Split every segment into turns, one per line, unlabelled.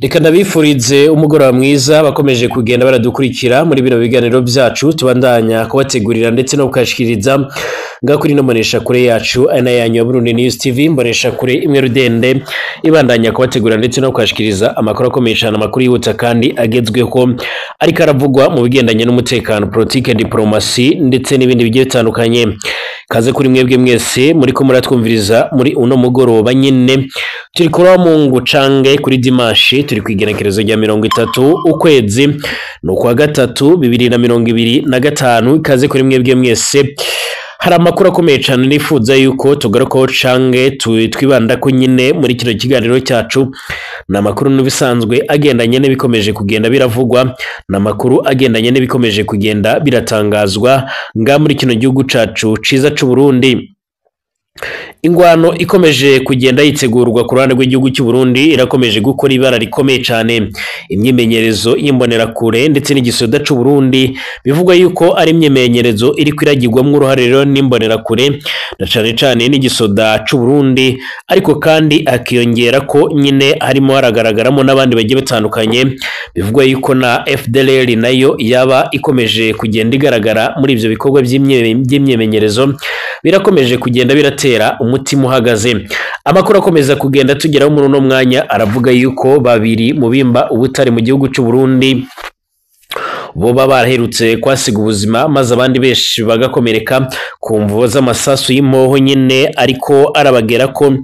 Reka ndabifurize umugoroba mwiza bakomeje kugenda baradukurikira muri bino biganiro byacu tubandanya kubategurira ndetse no kukashikiriza ngakuri no monesha kure yacu ana yanyu ya Burundi News TV mbonesha kure imwe rudende ibandanya kubategurira ndetse no kukashikiriza amakuru akomeye cyane amakuru yihuta kandi agezweho ariko aravugwa mu bigendanye n'umutekano politique diplomasi ndetse n'ibindi bigiye bitandukanye kaze kuri mwebwe mwese muri ko muratwumviriza muri uno mugoroba nyine turi kuri Mungu cange kuri dimanche turi kwigenekerezo rya 30 ukwezi no kwa gatatu 2025 kaze kuri mwebwe mwese hari amakuru akomeye cyane nifuza yuko tugarukaho cange twibanda ko nyine muri kino kiganiro cyacu na makuru n'ubisanzwe agendanye n'ibikomeje kugenda biravugwa na makuru agendanye n'ibikomeje kugenda biratangazwa nga muri kino gihugu cacu ciza c'u Burundi. Ingwano ikomeje kugenda yitegurwa ku ruhande rw'igihugu cy'u Burundi irakomeje gukora ibara rikomeye cyane imyimenyerezo y'imbonera kure ndetse n'igisoda c'u Burundi bivugwa yuko ari imyimenyerezo iri kwiragirwamwo uruhare rero n'imbonera kure na cyane n'igisoda c'u Burundi ariko kandi akiyongera ko nyine harimo haragaragaramo n'abandi bagiye batandukanye bivugwa yuko na FDLR nayo yaba ikomeje kugenda igaragara muri ivyo bikorwa by'imyimenyerezo birakomeje kugenda biratera umutima uhagaze. Amakuru akomeza kugenda tugeraho muri uno mwanya aravuga yuko babiri mu bimba ubutare mu gihugu cy'u Burundi bo baraherutse kwasiga ubuzima maze abandi benshi bagakomereka ku mvugo z'amasasu y'impoho nyine ariko arabagera ko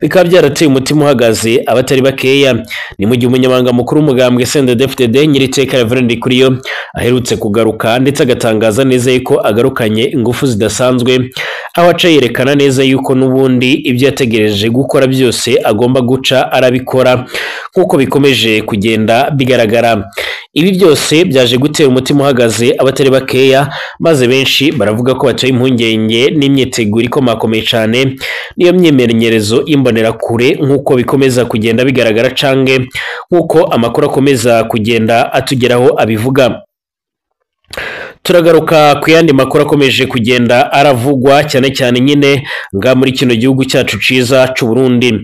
bikaba byarateye umutima uhagaze abatari bakeya. Ni mu gihe umunyamabanga mukuru w'umugambwe CNDD-FDD Nyiriteka Reverend Kuriyo aherutse kugaruka ndetse agatangaza neza yuko agarukanye ingufu zidasanzwe aho aca yerekana neza yuko n'ubundi ibyo yategereje gukora byose agomba guca arabikora nk'uko bikomeje kugenda bigaragara. Ibi byose byaje gutera umutima uhagaze abatari bakeya maze benshi baravuga ko batoye impungenge n'imyiteguro ikomakomeye cyane niyo myimenyerezo imbonera kure nk'uko bikomeza kugenda bigaragara cange nk'uko amakuru akomeza kugenda atugeraho abivuga. Turagaruka ku yandi makuru akomeje kugenda aravugwa cyane nyine nga muri kino gihugu cyacu ciza c'u Burundi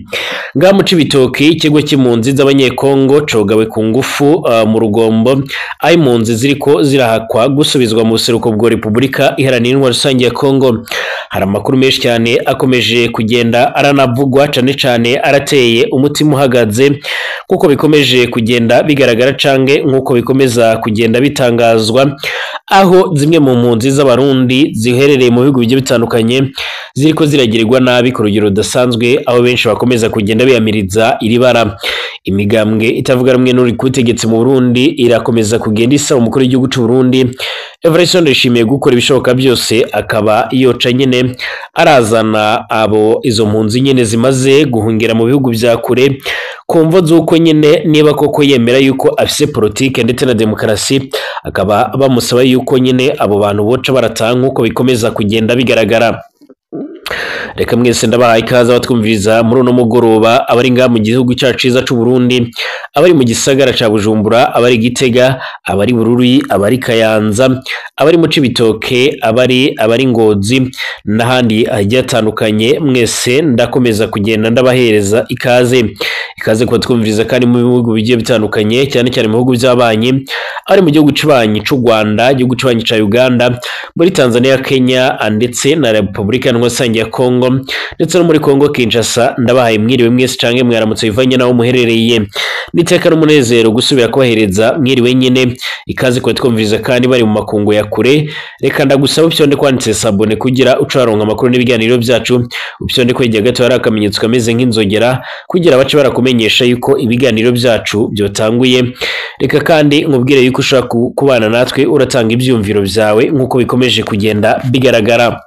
nga mu Cibitoki ikigo cy'impunzi z'abanyekongo cogawe ku ngufu mu Rugombo aho impunzi ziriko zirahakwa gusubizwa mu buseruko bwa Repubulika Iharanira Intwaro Rusange ya Kongo. Hari amakuru menshi cyane akomeje kugenda aranavugwa cyane arateye umutima uhagaze kuko bikomeje kugenda bigaragara cange nk'uko bikomeza kugenda bitangazwa aho zimwe mu mpunzi z'abarundi ziherereye mu bihugu bigiye bitandukanye ziriko ziragirirwa nabi ku rugero rudasanzwe aho benshi bakomeza kugenda biyamiriza iri bara. Imigambwe itavuga rumwe n'uri kutegetse mu Burundi irakomeza kugenda isaba umukuru w'igihugu cy'u Burundi Evariste Ndayishimiye gukora ibishoboka byose akaba yoca nyine arazana abo izo mpunzi nyine zimaze guhungira mu bihugu bya kure kumvo z'uko nyine niba koko yemera yuko afise politike ndetse na demokarasi akaba bamusaba yuko nyine abo bantu boca baratanga uko bikomeza kugenda bigaragara. Reka mwese ndabahaye ikaze abatwumviriza muri uno mugoroba abari nga mu gihugu cyacu ciza c'u Burundi abari mu gisagara ca Bujumbura abari Gitega abari Bururi abari Kayanza abari mu Cibitoke abari Ngozi n'ahandi agiye atandukanye mwese ndakomeza kugenda ndabahereza ikaze ko twumviriza kandi mu bihugu bigiye bitandukanye cyane mu bihugu by'abanyi ari mu gihugu c'abanyi c'u Rwanda igihugu c'abanyi ca Uganda muri Tanzania Kenya ndetse na Repubulika Iharanira Rusange ya Kongo ndetse no muri Kongo Kinshasa. Ndabahaye mwiriwe mwese cange mwaramutse bivanye naho muherereye niteka n'umunezero gusubira kubahereza mwiriwe nyine ikaze ko twumviriza kandi bari mu makungu ya kure. Reka ndagusaba upyonde kwanditse sabone kugira ucaronka amakuru n'ibiganiro byacu upyonde kwegera gato hari akamenyetso kameze nk'inzogera kugira abace barakumenyesha yuko ibiganiro byacu byotanguye. Reka kandi nkubwire yuko ushaka kubana natwe uratanga ibyumviro byawe nk'uko bikomeje kugenda bigaragara.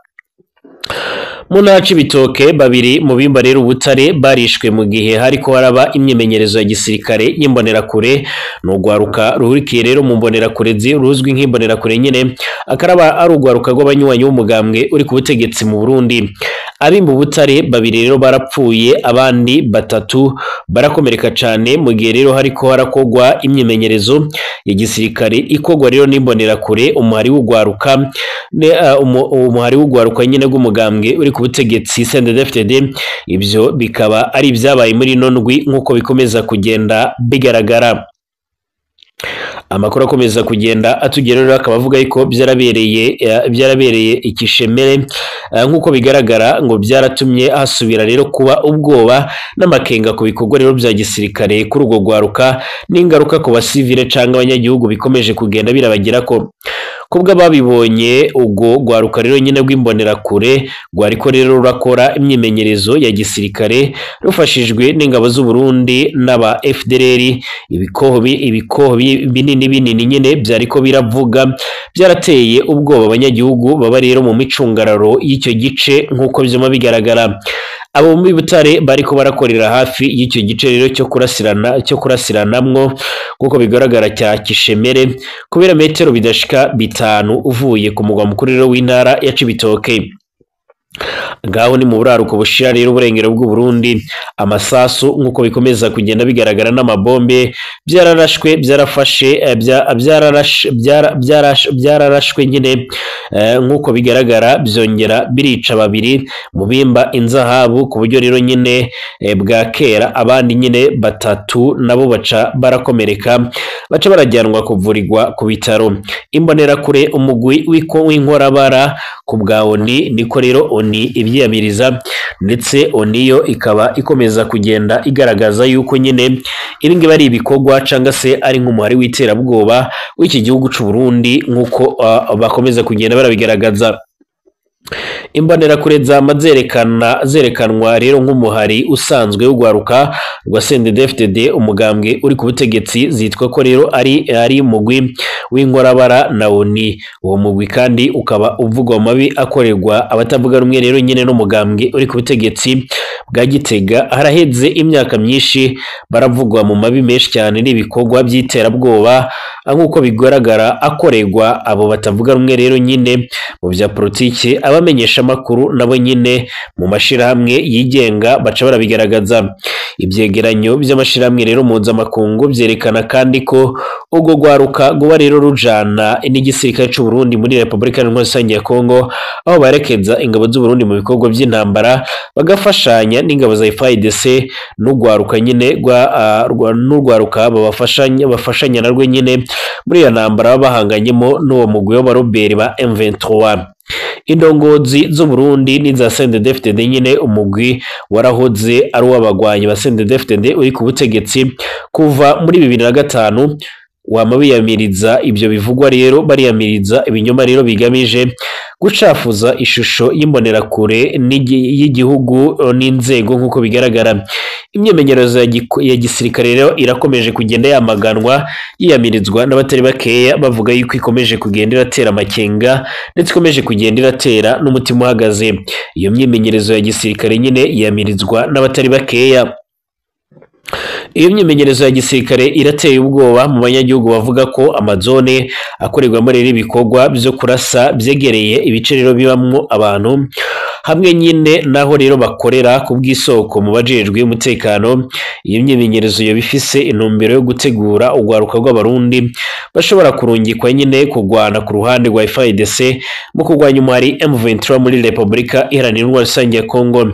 Muna Cibitoke babiri mu bimba rero ubutare barishwe mu gihe hariko haraba imyimenyerezo ya gisirikare y'imbonera kure no gwaruka ruhurikiye rero mu mbonera kure ruzwi nk'imbonera kure nyine akaraba ari ugwaruka rw'abanywanyi b'umugambwe uri ku butegetsi mu Burundi. Abimba ubutare babiri rero barapfuye abandi batatu barakomereka cyane mu gihe rero hariko harakogwa imyimenyerezo ya gisirikare ikogwa rero n'imbonera kure umuhari w'ugwaruka umuhari w'ugwaruka nyine rw'umugambwe uri ku butegetsi CNDD-FDD. Ibyo bikaba ari ibyabaye muri ino ndwi nk'uko bikomeza kugenda bigaragara. Amakuru akomeza kugenda atugerera akaba avuga yuko byarabereye ikishemere nk'uko bigaragara ngo byaratumye hasubira rero kuba ubwoba n'amakenga ku bikorwa rero bya gisirikare kuri urwo gwaruka n'ingaruka ku basivile cyangwa abanyagihugu bikomeje kugenda birabagira ko kubwa babibonye ubwo gwaruka rero nyine rw'imbonerakure rwariko rero rurakora imyimenyerezo ya gisirikare rufashijwe n'ingabo z'u Burundi n'aba FDLR. Ibikoho binini nyine byariko biravuga byarateye ubwoba abanyagihugu baba rero mu micungararo y'icyo gice nk'uko byoma bigaragara. Abo mu Butare bariko barakorera hafi y'icyo gice rero cyo kurasiranamwo kuko bigaragara cya Kishemere kubera metero bidashika 5 uvuye ku mugwa mukuru rero w'intara ya Cibitoke. Ngaho ni mu buraruko bushira rero uburengero bw'u Burundi. Amasasu nk'uko bikomeza kugenda bigaragara n'amabombe byararashwe nyine nk'uko bigaragara byongera birica babiri mu bimba inzahabu ku buryo rero nyine bwa kera abandi nyine batatu nabo baca barakomereka baca barajyanwa kuvurirwa ku bitaro. Imbonerakure umugwi w'inkorabara ku bwa ONI niko rero ONI ibyiyamiriza ndetse ONI yo ikaba ikomeza kugenda igaragaza yuko nyine ibi ngibi ari ibikorwa cyangwa se ari nk'umuhari w'iterabwoba w'iki gihugu cy'u Burundi nk'uko bakomeza kugenda barabigaragaza. Imbonerakure zerekanwa rero nk'umuhari usanzwe w'ugwaruka rwa CNDD-FDD umugambwe uri ku butegetsi zitwa ko rero ari mugwi w'inkorabara na ONI. Uwo mugwi kandi ukaba uvugwa mu mabi akorerwa abatavuga rumwe rero nyine n'umugambwe uri ku butegetsi bwa Gitega. Haraheze imyaka myinshi baravugwa mu mabi menshi cyane n'ibikorwa by'iterabwoba nk'uko bigaragara akorerwa abo batavuga rumwe rero nyine mu bya politiki. Abamenyesha makuru nabo nyine mu mashirahamwe yigenga baca barabigaragaza. Ibyegeranyo by'amashirahamwe rero mpuzamakungu byerekana kandi ko ubwo gwaruka guba rero rujana n'igisirikare cy'u Burundi muri Repubulika Rusange ya Kongo aho barekeza ingabo z'u Burundi mu bikorwa by'intambara bagafashanya n'ingabo za FARDC n'ugwaruka nyine n'ugwaruka bafashanya narwo nyine muri iyo ntambara bahanganyemo n'uwo mugwi w'abaroberi ba M23. Indongozi z'u Burundi n'iza CNDD-FDD nyine umugwi warahoze ari uw'abagwanyi ba CNDD-FDD uri ku butegetsi kuva muri 2005 wamabiyamiriza ibyo bivugwa rero bariyamiriza ibinyoma rero bigamije gucafuza ishusho y'imbonerakure y'igihugu n'inzego nk'uko bigaragara. Imyemenyerezo ya gisirikare rero irakomeje kugenda yamaganwa yiyamirizwa n'abatari bakeya bavuga yuko ikomeje kugenda iratera amakenga ndetse ikomeje kugenda iratera n'umutima uhagaze. Iyo myemenyerezo ya gisirikare nyine yiyamirizwa n'abatari bakeya. Iyo myimenyerezo ya gisirikare irateye ubwoba mu banyagihugu bavuga ko amazone akorerwamo rero ibikorwa byo kurasa byegereye ibice rero bibamwo abantu hamwe nyine naho rero bakorera ku bw'isoko mu bajejwe umutekano. Iyo myimenyerezo yo bifise intumbero yo gutegura ugwaruka rw'abarundi bashobora kurungikwa nyine kugwana ku ruhande rwa FARDC mu kugwanya umuhari M23 muri Repubulika Iharanira Rusange ya Kongo.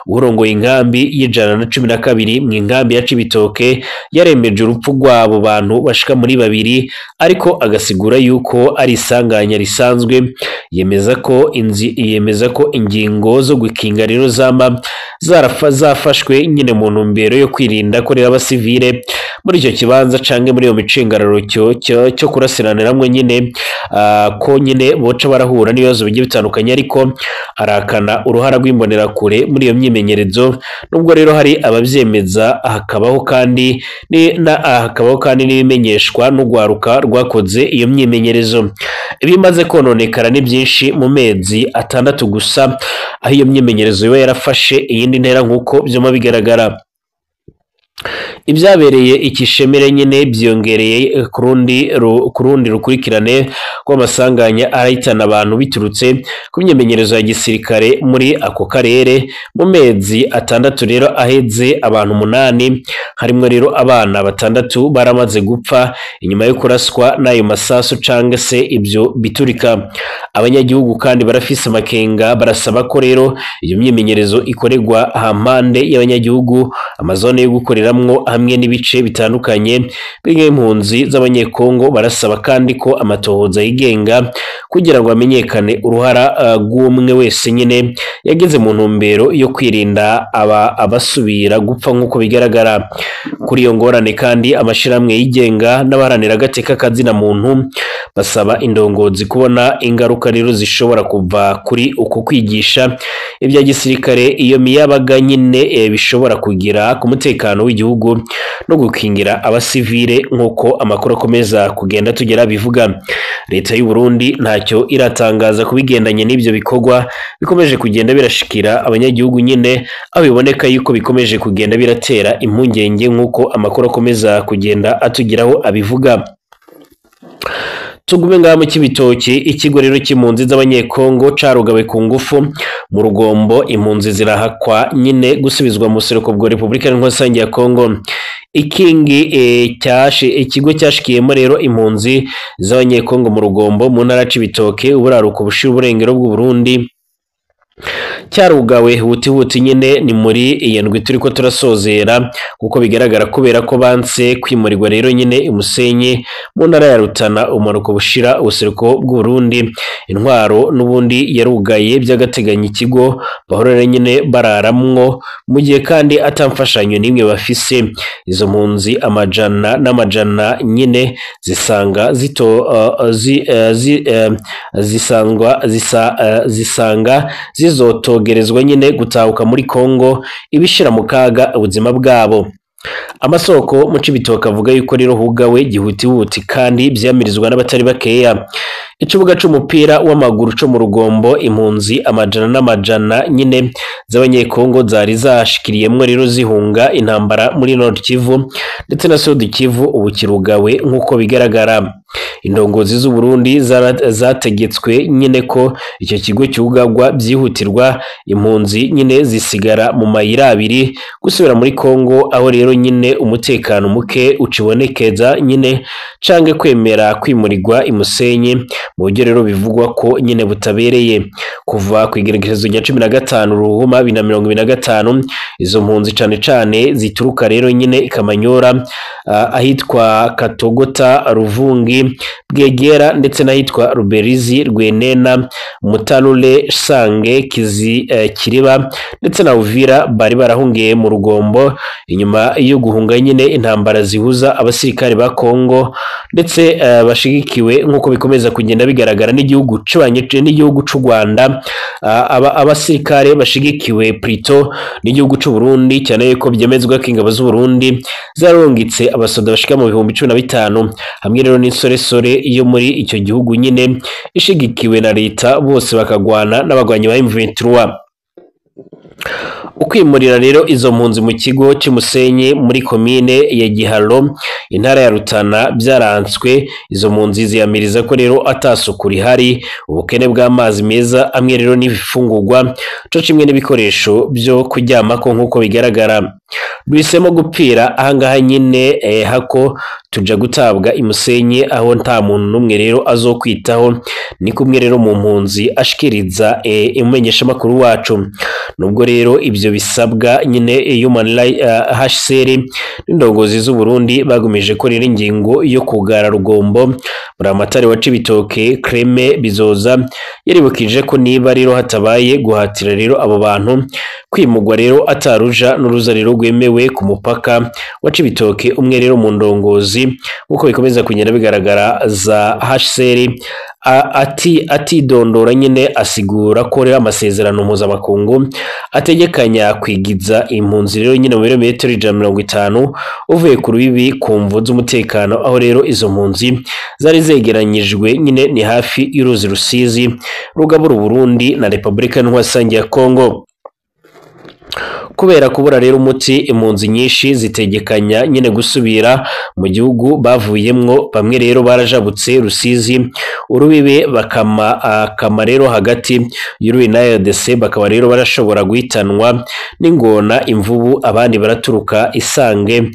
Urongoye inkambi y'112 mu inkambi ya Cibitoke yaremeje urupfu rw'abo bantu bashika muri 2 ariko agasigura yuko ari isanganya risanzwe. Yemeza ko ingingo zo gukinga rero zafashwe nyine mu ntumbero yo kwirinda ko rero abasivile muri icyo kibanza canke muri iyo micengararo cyo kurasiraniramo nyine ko nyine boca barahura n'ibibazo bigiye bitandukanye. Ariko arakana uruhara rw'imbonerakure muri iyo myimenyerezo nubwo rero hari abavyemeza. Hakabaho kandi n'ibimenyeshwa n'ugwaruka rwakoze iyo myimenyerezo. Ibimaze kononekara ni byinshi mu mezi 6 gusa aho iyo myimenyerezo yo yarafashe iyindi ntera nk'uko byoma bigaragara. ibyabereye ikishemere nyine byongereye kurundi rukurikirane rw'amasanganya arahitana abantu biturutse ku myimenyerezo ya gisirikare muri ako karere mu mezi atandatu rero aheze abantu 8 harimo rero abana 6 baramaze gupfa inyuma yo kuraswa n'ayo masasu canke se ibyo biturika. Abanyagihugu kandi barafise makenga barasaba ko rero iyo myimenyerezo ikorerwa hampande y'abanyagihugu amazone yo gukoreramwo hamwe n'ibice bitandukanye bw'impunzi z'abanyekongo. Barasaba kandi ko amatohoza yigenga kugira ngo amenyekane uruhara rw'umwe wese nyine yageze mu ntumbero yo kwirinda abasubira gupfa nk'uko bigaragara. Kuri iyo ngorane kandi amashiramwe yigenga n'abaharanira agateka kazina muntu basaba indongozi kubona ingaruka rero zishobora kuva kuri uko kwigisha ibya gisirikare iyo miyabaga nyine bishobora kugira ku mutekano w'igihugu no gukingira abasivile nk'uko amakuru akomeza kugenda tugera bivuga. Leta y'u Burundi ntacyo iratangaza kubigendanye n'ibyo bikorwa bikomeje kugenda birashikira abanyagihugu nyine aho biboneka yuko bikomeje kugenda biratera impungenge nk'uko amakuru akomeza kugenda atugiraho abivuga. Tugume ngaha mu Cibitoke ikigo rero cy'impunzi z'abanyekongo carugawe ku ngufu mu Rugombo. Impunzi zirahakwa nyine gusubizwa mu seruko bwa Republika Nk'Isangi ya Kongo. Ikigo cyashikiyemo rero impunzi z'abanyekongo mu Rugombo mu ntara Cibitoke uburaruko bushira uburengero bw'u Burundi cyarugawe huti nyine ni muri iyi ndwi turiko turasozera kuko bigaragara kubera ko banse kwimurirwa rero nyine imusenyi mu ntara ya Rutana umanuko bushira ubuseruko bw'u Burundi. Intwaro n'ubundi yarugaye by'agateganyo ikigo bahorera nyine bararamwo mu gihe kandi atamfashanyo nimwe bafise. Izo mpunzi amajana n'amajana nyine zisanga zizotogerezwa nyine gutahuka muri Kongo ibishira mu kaga ubuzima bwabo. Amasoko mu Cibitoke avuga yuko rero hugawe gihutihuti kandi byamirizwa n'abatari bakeya. Ikibuga c'umupira w'amaguru co mu Rugombo impunzi amajana n'amajana nyine z'abanyekongo zari zashikiriyemwe rero zihunga intambara muri Nord Kivu ndetse na Sud Kivu ubu kirugawe nk'uko bigaragara. Indongozi z'u Burundi zategetswe nyine ko icyo kigo cyugagwa byihutirwa impunzi nyine zisigara mu mayira abiri gusubira muri Kongo aho rero nyine umutekano muke ucibonekeza nyine cange kwemera kwimurirwa imusenyi mu buryo rero bivugwa ko nyine butabereye. Kuva ku igerekerezo rya 15 Ruhuma 2025 izo mpunzi cane zituruka rero nyine ikamanyora ahitwa Katogota Ruvungi Bwegera ndetse n'ahitwa Ruberizi Rwenena Mutarure Sange Kiriba ndetse na Uvira bari barahungiye mu Rugombo inyuma yo guhunga nyine intambara zihuza abasirikare ba Kongo ndetse bashigikiwe nk'uko bikomeza kugenda bigaragara n'igihugu c'u Rwanda. Abasirikare bashigikiwe Prito n'igihugu c'u Burundi cyane yuko byemezwa ko ingabo z'u Burundi zarongitse abasoda bashika mu 15,000 hamwe rero n'insoresore iyo muri icyo gihugu nyine ishigikiwe na leta bose bakagwana n'abagwanyi ba M23. Ukwimurira rero izo mpunzi mu kigo cy'Umusenyi muri komine ya Giharo intara ya Rutana byaranswe. Izo mpunzi ziyamiriza ko rero atasukuri hari ubukene bw'amazi meza amwe rero n'ibifungurwa cyo kimwe n'ibikoresho byo kuryamako nk'uko bigaragara. Duhisemo gupfira ahangaha nyine hako tuja gutabwa imusenyi aho nta muntu numwe rero azokwitaho ni kumwe rero mu mpunzi ashikiriza imenyesha makuru wacu. Nubwo rero ibyo bisabwa nyine Human Rights HCR n'indongozi z'u Burundi bagumije ko rero ingingo yo kugara Rugombo muri amatari wa Cibitoke Creme Bizoza yaribukije ko niba rero hatabaye guhatira rero abo bantu kwimugwa rero ataruja n'uruza rero rwemewe ku mupaka wa Cibitoke. Umwe rero mu ndongozi uko bikomeza kugenda bigaragara za HCR ati dondora nyine asigura ko rero amasezerano mpuzamakungu ategekanya kwigiza impunzi rero nyine mu birometero 150 uvuye ku rubibi ku mvu z'umutekano aho rero izo mpunzi zari zegeranyijwe nyine ni hafi y'uruzi Rusizi rugabura Burundi na Republika Nk'Isangi ya Kongo. kubera kubura rero umuti impunzi nyinshi zitegekanya nyine gusubira mu gihugu bavuyemwo, bamwe rero barajabutse Rusizi urubibe bakama rero hagati y'Urubi na RDC, bakaba rero barashobora guhitanwa n'ingona imvubu, abandi baraturuka Isange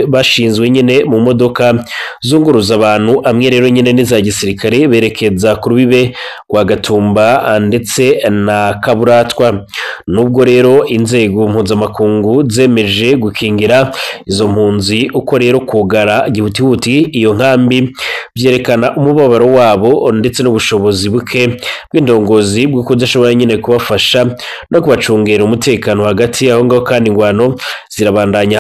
bashinzwe nyine mu modoka zunguruza abantu, amwe rero nyine n'iza gisirikare berekeza ku rubibe rwa Gatumba ndetse na Kaburatwa. Nubwo rero inzego mpuzamakungu zemeje gukingira izo mpunzi, uko rero kugara gihutihuti iyo nkambi byerekana umubabaro wabo ndetse n'ubushobozi buke bw'indongozi bwo kudashobora nyine kubafasha no kubacungera umutekano hagati aho ngaho, kandi ingwano zirabandanya.